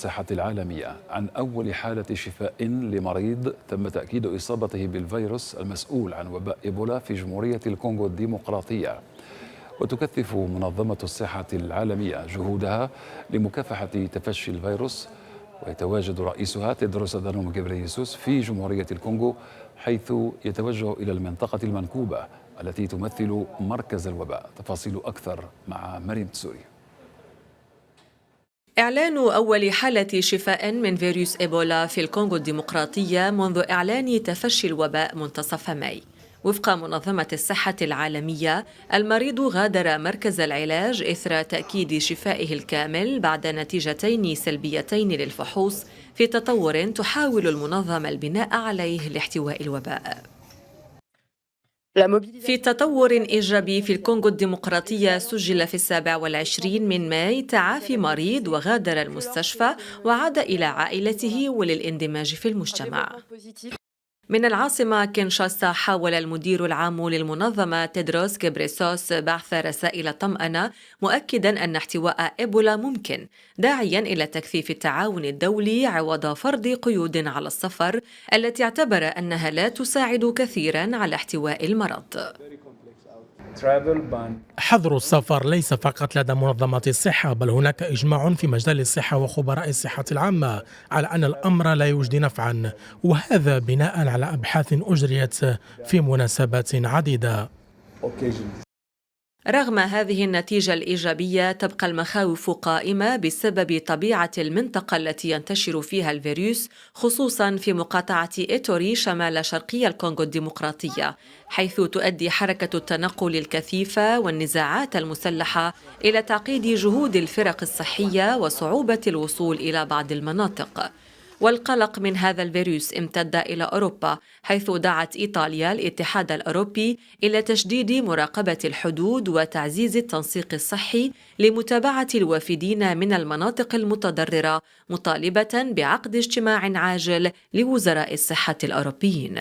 الصحة العالمية عن أول حالة شفاء لمريض تم تأكيد إصابته بالفيروس المسؤول عن وباء إيبولا في جمهورية الكونغو الديمقراطية. وتكثف منظمة الصحة العالمية جهودها لمكافحة تفشي الفيروس، ويتواجد رئيسها تيدروس أدانوم غيبرييسوس في جمهورية الكونغو، حيث يتوجه إلى المنطقة المنكوبة التي تمثل مركز الوباء. تفاصيل أكثر مع مريم تسوري. إعلان أول حالة شفاء من فيروس إيبولا في الكونغو الديمقراطية منذ إعلان تفشي الوباء منتصف ماي. وفق منظمة الصحة العالمية، المريض غادر مركز العلاج إثر تأكيد شفائه الكامل بعد نتيجتين سلبيتين للفحوص، في تطور تحاول المنظمة البناء عليه لاحتواء الوباء. في تطور إيجابي في الكونغو الديمقراطية، سجل في 27 من ماي تعافي مريض وغادر المستشفى وعاد إلى عائلته وللاندماج في المجتمع. من العاصمة كينشاسا، حاول المدير العام للمنظمة تيدروس غيبرييسوس بعث رسائل طمأنة، مؤكدا أن احتواء إيبولا ممكن، داعيا إلى تكثيف التعاون الدولي عوض فرض قيود على السفر التي اعتبر أنها لا تساعد كثيرا على احتواء المرض. حظر السفر ليس فقط لدى منظمة الصحة، بل هناك إجماع في مجال الصحة وخبراء الصحة العامة على أن الأمر لا يجدي نفعا، وهذا بناء على أبحاث أجريت في مناسبات عديدة. رغم هذه النتيجة الإيجابية، تبقى المخاوف قائمة بسبب طبيعة المنطقة التي ينتشر فيها الفيروس، خصوصا في مقاطعة إيتوري شمال شرقي الكونغو الديمقراطية، حيث تؤدي حركة التنقل الكثيفة والنزاعات المسلحة إلى تعقيد جهود الفرق الصحية وصعوبة الوصول إلى بعض المناطق. والقلق من هذا الفيروس امتد إلى أوروبا، حيث دعت إيطاليا الاتحاد الأوروبي إلى تشديد مراقبة الحدود وتعزيز التنسيق الصحي لمتابعة الوافدين من المناطق المتضررة، مطالبة بعقد اجتماع عاجل لوزراء الصحة الأوروبيين.